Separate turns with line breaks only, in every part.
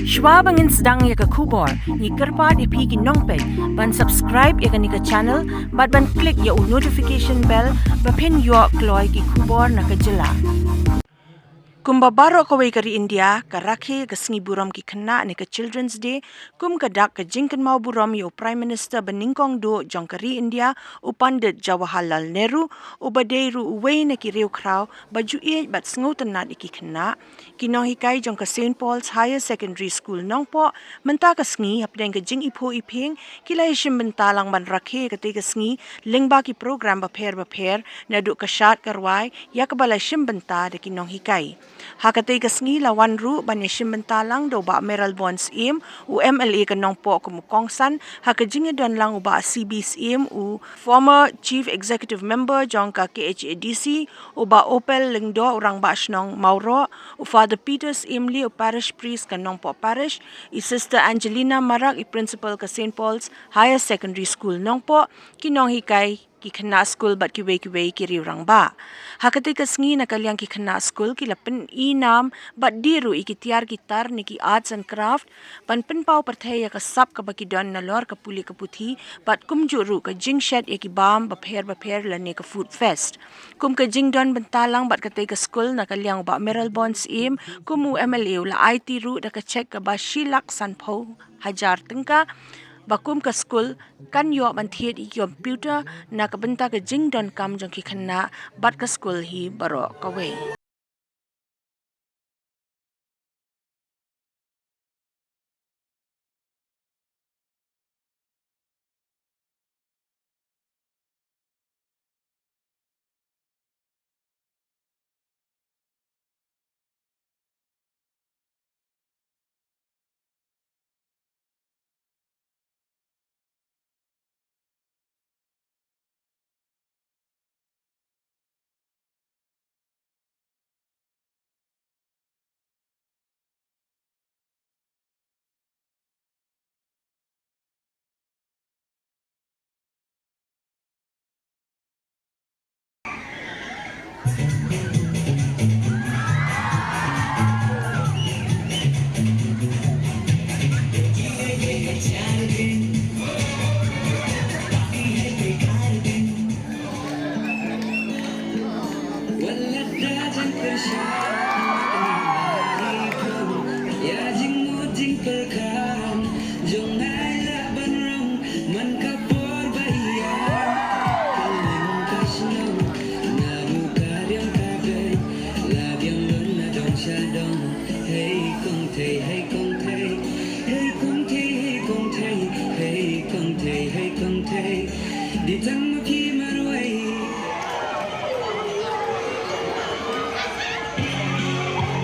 Shwa bangin sedang ya ke kubor, ni kerpat ya pi ki nongpek, ban subscribe ya ke ni ke channel, ban klik ya notification bell, ba pen yo kloy ki kubor na ke jela. Kumba baroh kawrei kari India, ka Rakhe ke sngi burom ki khynnah ni ke Children's Day, kum ke dak ke jingkynmaw burom yo Prime Minister Nongkong do jong kari India, Pandit Jawaharlal Nehru, badai uwei ni ki riew khraw, baju ieid bat sngewtynnad ki khynnah, ki Nonghikai jong ke St. Paul's Higher Secondary School Nongpoh, mynta ke sngi, hapdeng ke jingiphuh iphieng, kila mynta lang ban Rakhe ke sngi, lingba ki program baper na duk ke Shad kawrei, ya ke balai mynta de ki Nonghikai. Haka ke sngi lawan ru ban mynta lang do ba meral bonds MLA ke Nongpoh kumukongsan, haka jingidon lang ba CB's former Chief Executive Member jong ka KHADC, ba Opel lingdo orang ba Nongpoh, Father Peter Syiemlieh Parish Priest ke Nongpoh Parish, Sister Angelina Marak Principal ke St. Paul's Higher Secondary School Nongpoh, ki Nonghikai ki khynnah school bat ki wei ki riurang ba. Hakati ke sngi na kaliang ki khynnah school ki lapen inam bat diru ikitiar gitar ni ki arts and craft ban penpau perthai ya ke sap ke baki don na lor ke puli ke puthi bat kumjuru ke Jing shed ya ki bam baper la ne ke food fest. Kum ke Jing don bentalang bat ke school na kaliang ba meral bonds kumu MLA la IT ru da ke check ke ba shilak sanpho hajar tengka bakum ke school kan yo ban thiet I computer na ke benta ke Jing don kam jong ki khynnah bat ke school hi baroh kawrei.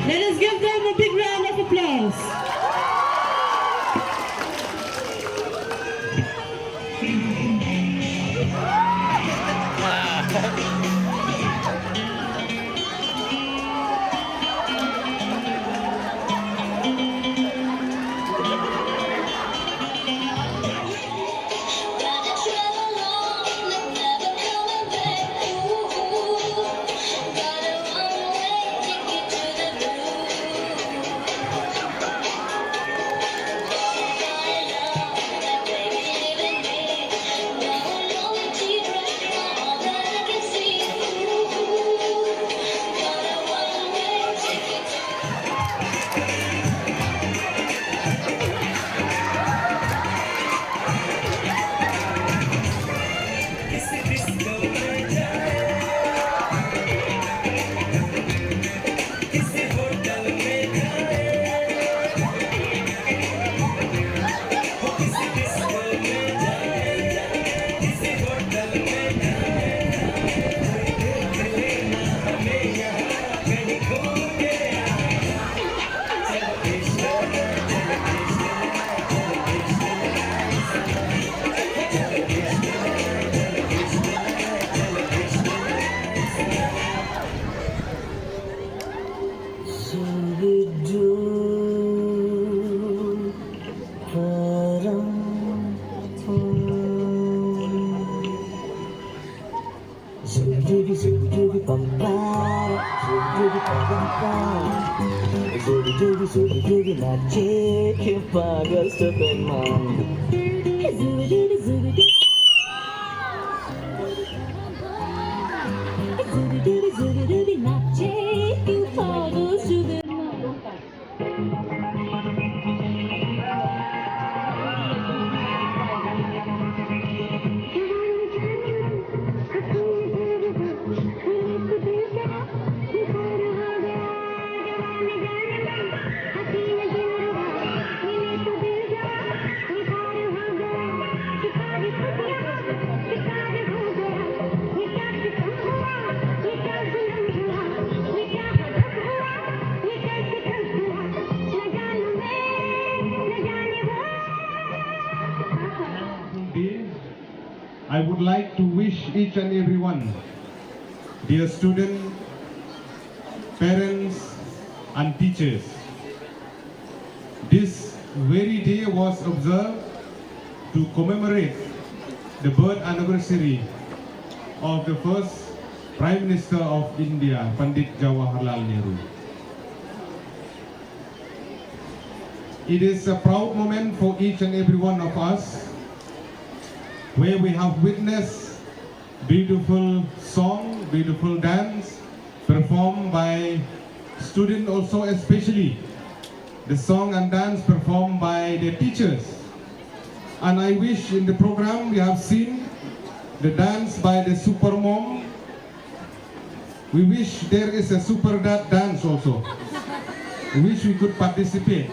Let us give them a big round of applause.
Nakik pagal sa penman.
I would like to wish each and every one, dear students, parents and teachers. This very day was observed to commemorate the birth anniversary of the first Prime Minister of India, Pandit Jawaharlal Nehru. It is a proud moment for each and every one of us, where we have witnessed beautiful song, beautiful dance performed by students, also especially the song and dance performed by the teachers. And I wish in the program we have seen the dance by the super mom. We wish there is a super dad dance also. We wish we could participate.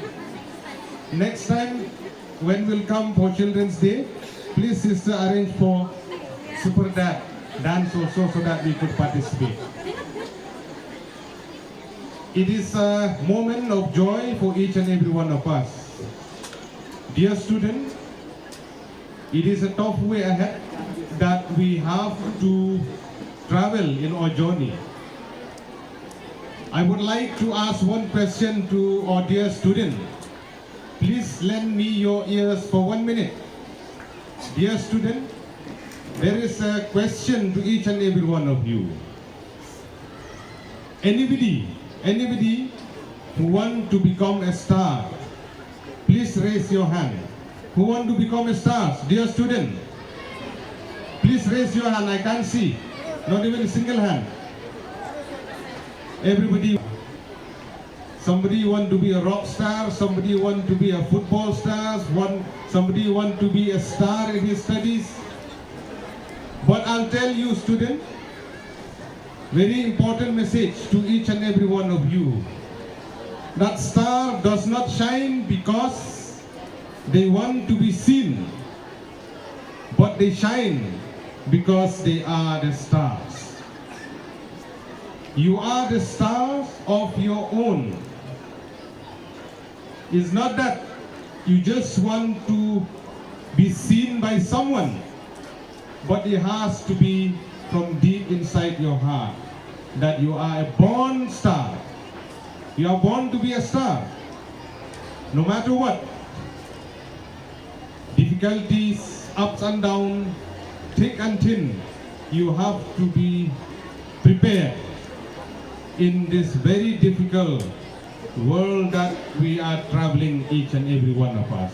Next time when we'll come for Children's Day, please sister arrange for super dad dance also so that we could participate. It is a moment of joy for each and every one of us. Dear students, it is a tough way ahead that we have to travel in our journey. I would like to ask one question to our dear student. Please lend me your ears for 1 minute. Dear student, there is a question to each and every one of you. Anybody who want to become a star, please raise your hand. Who want to become a star? Dear student, please raise your hand. I can't see. Not even a single hand. Everybody. Somebody want to be a rock star, somebody want to be a football star, somebody want to be a star in his studies. But I'll tell you, student, very important message to each and every one of you. That star does not shine because they want to be seen, but they shine because they are the stars. You are the stars of your own. It's not that you just want to be seen by someone, but it has to be from deep inside your heart that you are a born star. You are born to be a star. No matter what, difficulties, ups and downs, thick and thin, you have to be prepared in this very difficult world that we are traveling, each and every one of us.